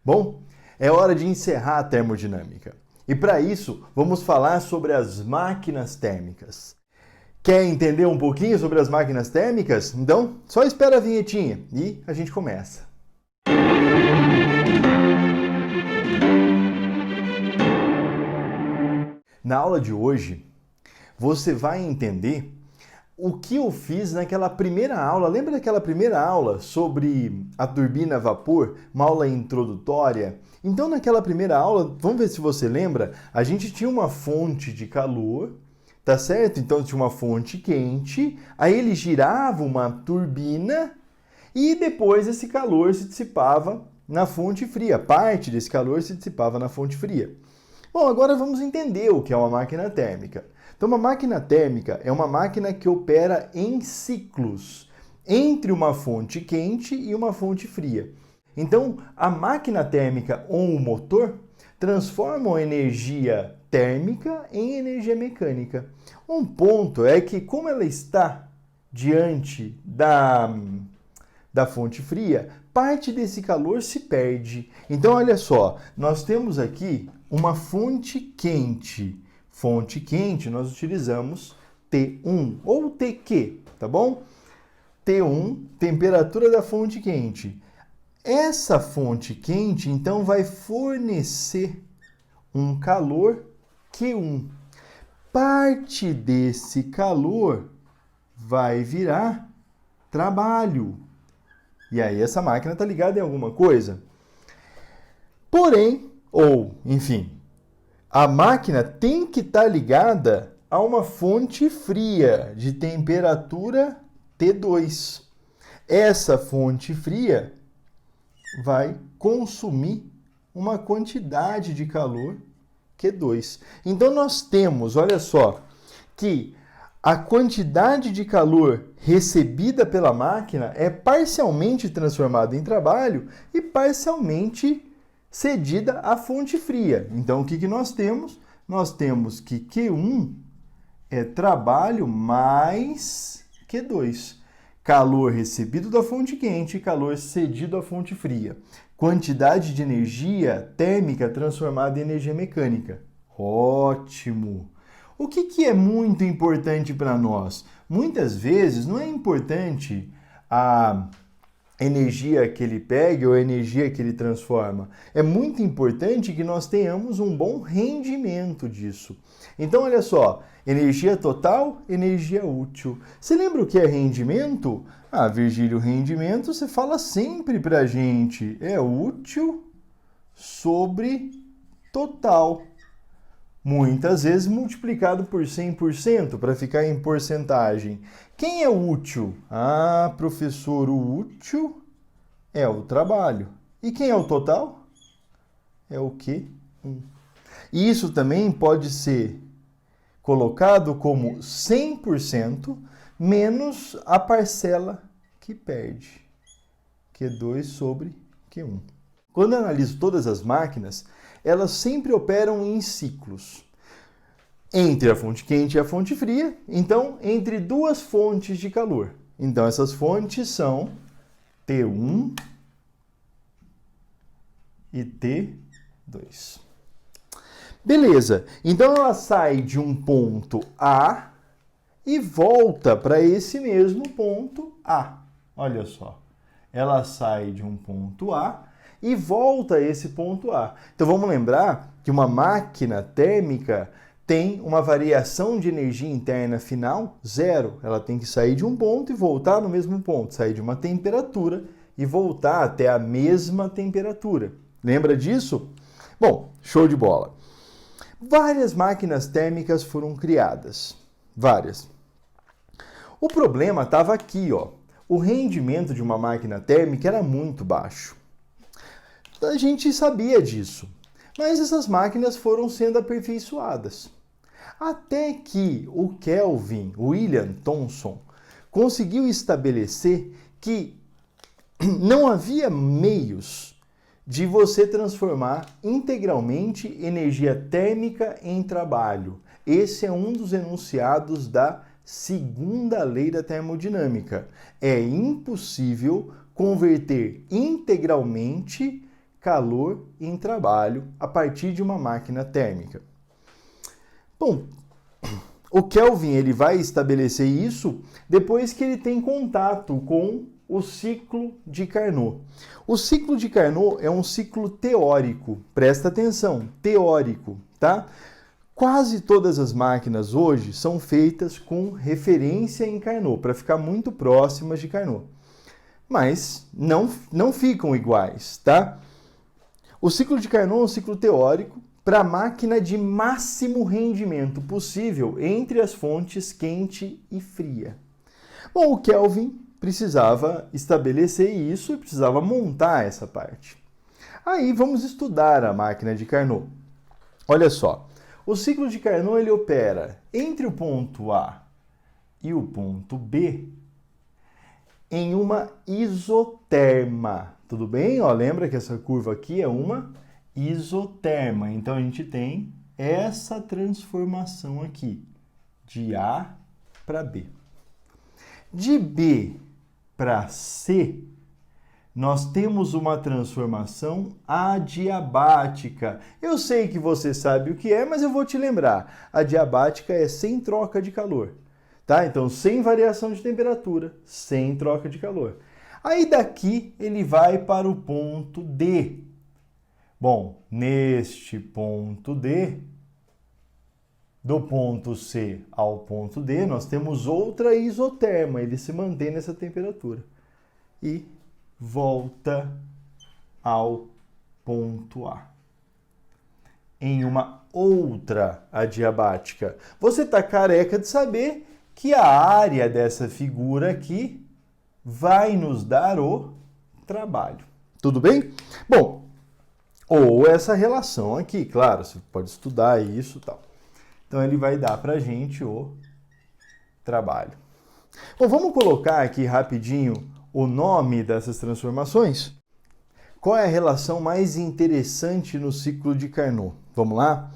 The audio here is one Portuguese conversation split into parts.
Bom, é hora de encerrar a termodinâmica. E para isso, vamos falar sobre as máquinas térmicas. Quer entender um pouquinho sobre as máquinas térmicas? Então, só espera a vinhetinha e a gente começa. Na aula de hoje, você vai entender o que eu fiz naquela primeira aula. Lembra daquela primeira aula sobre a turbina a vapor, uma aula introdutória? Então, naquela primeira aula, vamos ver se você lembra, a gente tinha uma fonte de calor, tá certo? Então, tinha uma fonte quente, aí ele girava uma turbina e depois esse calor se dissipava na fonte fria. Parte desse calor se dissipava na fonte fria. Bom, agora vamos entender o que é uma máquina térmica. Então, uma máquina térmica é uma máquina que opera em ciclos entre uma fonte quente e uma fonte fria. Então, a máquina térmica ou o motor transformam energia térmica em energia mecânica. Um ponto é que, como ela está diante da fonte fria, parte desse calor se perde. Então, olha só, nós temos aqui uma fonte quente. Fonte quente, nós utilizamos T1 ou TQ, tá bom? T1, temperatura da fonte quente. Essa fonte quente, então, vai fornecer um calor Q1. Parte desse calor vai virar trabalho. E aí essa máquina está ligada em alguma coisa. Porém, enfim, a máquina tem que estar ligada a uma fonte fria de temperatura T2. Essa fonte fria vai consumir uma quantidade de calor Q2. Então nós temos, olha só, que a quantidade de calor recebida pela máquina é parcialmente transformada em trabalho e parcialmente cedida à fonte fria. Então, o que nós temos? Nós temos que Q1 é trabalho mais Q2. Calor recebido da fonte quente e calor cedido à fonte fria. Quantidade de energia térmica transformada em energia mecânica. Ótimo! O que é muito importante para nós? Muitas vezes não é importante a energia que ele pega ou a energia que ele transforma. É muito importante que nós tenhamos um bom rendimento disso. Então, olha só, energia total, energia útil. Você lembra o que é rendimento? Ah, Virgílio, rendimento você fala sempre para a gente. É útil sobre total. Muitas vezes multiplicado por 100% para ficar em porcentagem. Quem é útil? Ah, professor, o útil é o trabalho. E quem é o total? É o Q1. E isso também pode ser colocado como 100% menos a parcela que perde. Q2 sobre Q1. Quando eu analiso todas as máquinas, elas sempre operam em ciclos. Entre a fonte quente e a fonte fria, então entre duas fontes de calor. Então essas fontes são T1 e T2. Beleza, então ela sai de um ponto A e volta para esse mesmo ponto A. Olha só, ela sai de um ponto A e volta a esse ponto A. Então vamos lembrar que uma máquina térmica tem uma variação de energia interna final zero. Ela tem que sair de um ponto e voltar no mesmo ponto, sair de uma temperatura e voltar até a mesma temperatura. Lembra disso? Bom, show de bola. Várias máquinas térmicas foram criadas. Várias. O problema estava aqui, ó. O rendimento de uma máquina térmica era muito baixo. A gente sabia disso, mas essas máquinas foram sendo aperfeiçoadas. Até que o Kelvin William Thomson conseguiu estabelecer que não havia meios de você transformar integralmente energia térmica em trabalho. Esse é um dos enunciados da segunda lei da termodinâmica. É impossível converter integralmente calor em trabalho a partir de uma máquina térmica. Bom, o Kelvin ele vai estabelecer isso depois que ele tem contato com o ciclo de Carnot. O ciclo de Carnot é um ciclo teórico, presta atenção, teórico, tá? Quase todas as máquinas hoje são feitas com referência em Carnot, para ficar muito próximas de Carnot. Mas não ficam iguais, tá? O ciclo de Carnot é um ciclo teórico para a máquina de máximo rendimento possível entre as fontes quente e fria. Bom, o Kelvin precisava estabelecer isso e precisava montar essa parte. Aí vamos estudar a máquina de Carnot. Olha só, o ciclo de Carnot ele opera entre o ponto A e o ponto B em uma isoterma. Tudo bem? Ó, lembra que essa curva aqui é uma isoterma. Então a gente tem essa transformação aqui, de A para B. De B para C, nós temos uma transformação adiabática. Eu sei que você sabe o que é, mas eu vou te lembrar. Adiabática é sem troca de calor, tá? Então, sem variação de temperatura, sem troca de calor. Aí daqui ele vai para o ponto D. Bom, neste ponto D, do ponto C ao ponto D, nós temos outra isoterma, ele se mantém nessa temperatura. E volta ao ponto A, em uma outra adiabática. Você está careca de saber que a área dessa figura aqui vai nos dar o trabalho. Tudo bem? Bom, ou essa relação aqui, claro, você pode estudar isso e tal. Então, ele vai dar para a gente o trabalho. Bom, vamos colocar aqui rapidinho o nome dessas transformações? Qual é a relação mais interessante no ciclo de Carnot? Vamos lá?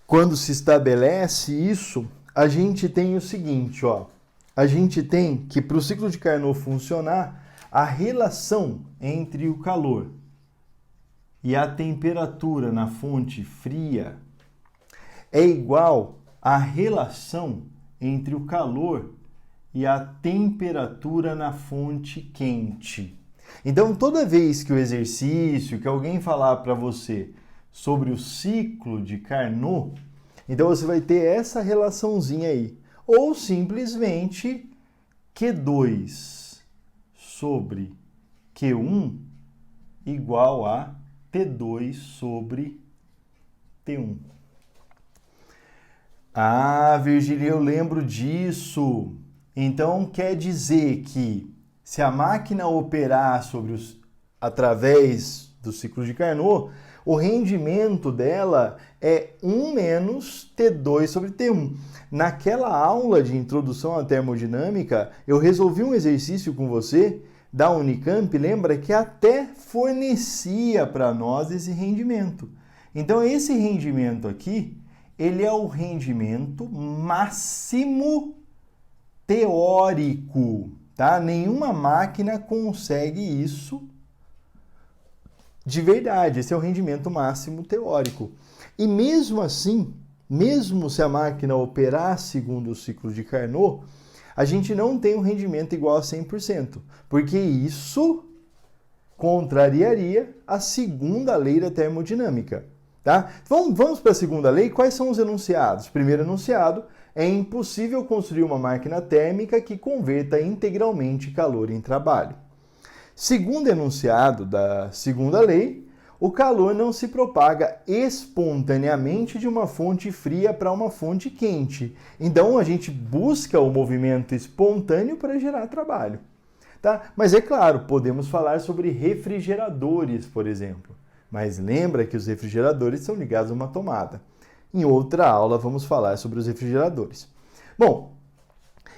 Quando se estabelece isso, a gente tem o seguinte, ó. A gente tem que para o ciclo de Carnot funcionar, a relação entre o calor e a temperatura na fonte fria é igual à relação entre o calor e a temperatura na fonte quente. Então, toda vez que o exercício, que alguém falar para você sobre o ciclo de Carnot, então você vai ter essa relaçãozinha aí. Ou simplesmente Q2 sobre Q1 igual a T2 sobre T1. Ah, Virgílio, eu lembro disso. Então, quer dizer que se a máquina operar através do ciclo de Carnot, o rendimento dela é 1 menos T2 sobre T1. Naquela aula de introdução à termodinâmica, eu resolvi um exercício com você da Unicamp, lembra que até fornecia para nós esse rendimento. Então, esse rendimento aqui, ele é o rendimento máximo teórico, tá? Nenhuma máquina consegue isso de verdade. Esse é o rendimento máximo teórico. E mesmo assim, mesmo se a máquina operar segundo o ciclo de Carnot, a gente não tem um rendimento igual a 100%, porque isso contrariaria a segunda lei da termodinâmica. Tá? Vamos para a segunda lei. Quais são os enunciados? Primeiro enunciado: é impossível construir uma máquina térmica que converta integralmente calor em trabalho. Segundo enunciado da segunda lei: o calor não se propaga espontaneamente de uma fonte fria para uma fonte quente. Então a gente busca o movimento espontâneo para gerar trabalho. Tá? Mas é claro, podemos falar sobre refrigeradores, por exemplo. Mas lembra que os refrigeradores são ligados a uma tomada. Em outra aula vamos falar sobre os refrigeradores. Bom,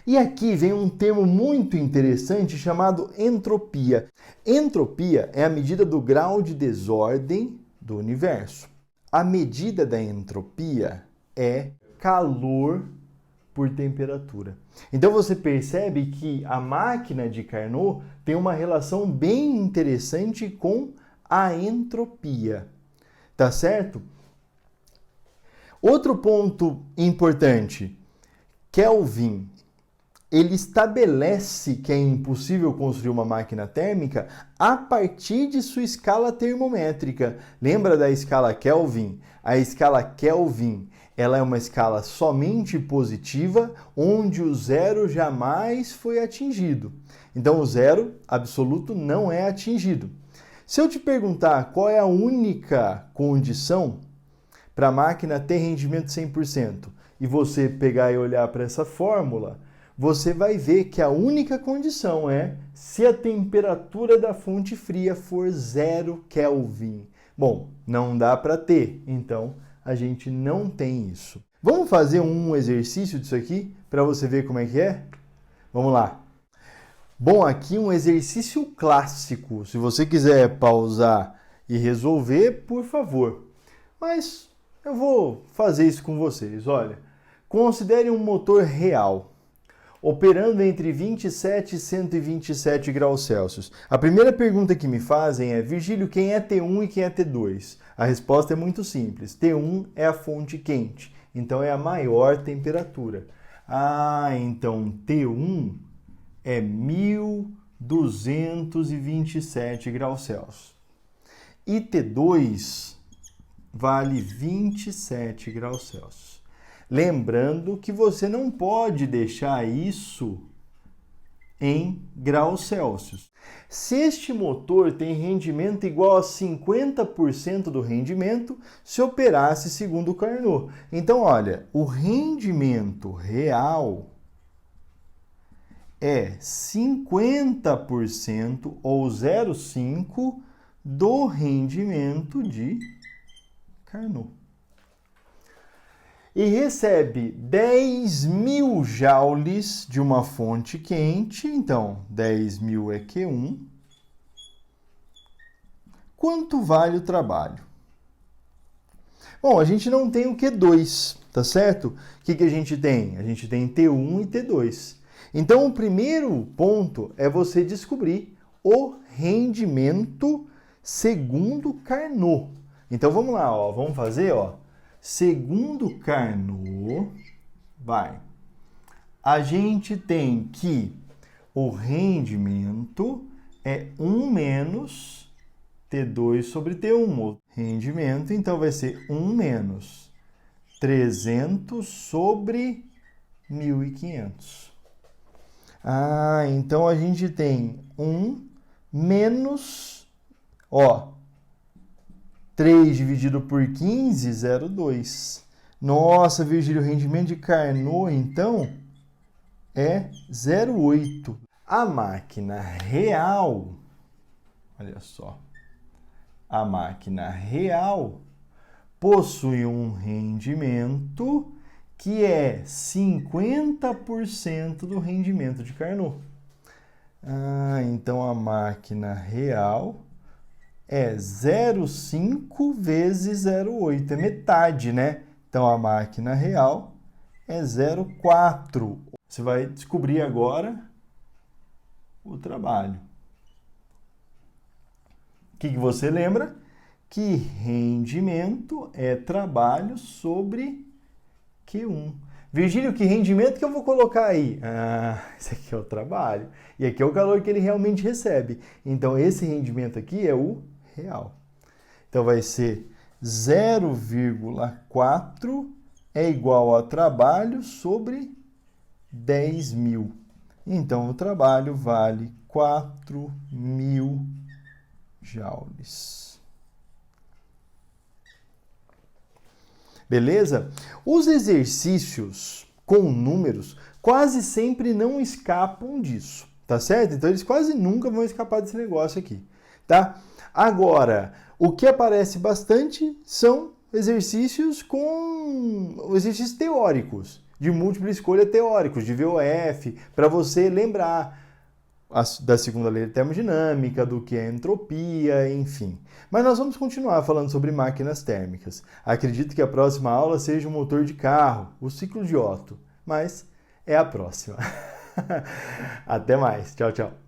e aqui vem um termo muito interessante chamado entropia. Entropia é a medida do grau de desordem do universo. A medida da entropia é calor por temperatura. Então você percebe que a máquina de Carnot tem uma relação bem interessante com a entropia. Tá certo? Outro ponto importante, Kelvin, ele estabelece que é impossível construir uma máquina térmica a partir de sua escala termométrica. Lembra da escala Kelvin? A escala Kelvin, ela é uma escala somente positiva, onde o zero jamais foi atingido. Então, o zero absoluto não é atingido. Se eu te perguntar qual é a única condição para a máquina ter rendimento 100%, e você pegar e olhar para essa fórmula, você vai ver que a única condição é se a temperatura da fonte fria for 0 Kelvin. Bom, não dá para ter, então a gente não tem isso. Vamos fazer um exercício disso aqui para você ver como é que é? Vamos lá. Bom, aqui um exercício clássico. Se você quiser pausar e resolver, por favor. Mas eu vou fazer isso com vocês. Olha, considere um motor real, operando entre 27 e 127 graus Celsius. A primeira pergunta que me fazem é, Virgílio, quem é T1 e quem é T2? A resposta é muito simples. T1 é a fonte quente, então é a maior temperatura. Ah, então T1 é 1227 graus Celsius. E T2 vale 27 graus Celsius. Lembrando que você não pode deixar isso em graus Celsius. Se este motor tem rendimento igual a 50% do rendimento, se operasse segundo o Carnot. Então, olha, o rendimento real é 50% ou 0,5 do rendimento de Carnot. E recebe 10.000 joules de uma fonte quente, então 10.000 é Q1. Quanto vale o trabalho? Bom, a gente não tem o Q2, tá certo? O que a gente tem? A gente tem T1 e T2. Então, o primeiro ponto é você descobrir o rendimento segundo Carnot. Então, vamos lá, ó, vamos fazer, ó. Segundo Carnot, a gente tem que o rendimento é 1 menos T2 sobre T1. O rendimento, então, vai ser 1 menos 300 sobre 1.500. Ah, então a gente tem 1 menos, ó, 3 dividido por 15, 0,2. Nossa, Virgílio, o rendimento de Carnot, então, é 0,8. A máquina real, olha só, a máquina real possui um rendimento que é 50% do rendimento de Carnot. Ah, então a máquina real é 0,5 vezes 0,8, é metade, né? Então a máquina real é 0,4. Você vai descobrir agora o trabalho. O que você lembra? Que rendimento é trabalho sobre Q1. Virgílio, que rendimento que eu vou colocar aí? Ah, esse aqui é o trabalho. E aqui é o calor que ele realmente recebe. Então, esse rendimento aqui é o real. Então, vai ser 0,4 é igual a trabalho sobre 10.000. Então, o trabalho vale 4.000 joules. Beleza? Os exercícios com números quase sempre não escapam disso, tá certo? Então, eles quase nunca vão escapar desse negócio aqui, tá? Agora, o que aparece bastante são exercícios teóricos, de múltipla escolha teóricos, de VOF, para você lembrar da segunda lei da termodinâmica, do que é entropia, enfim. Mas nós vamos continuar falando sobre máquinas térmicas. Acredito que a próxima aula seja um motor de carro, o ciclo de Otto, mas é a próxima. Até mais. Tchau, tchau.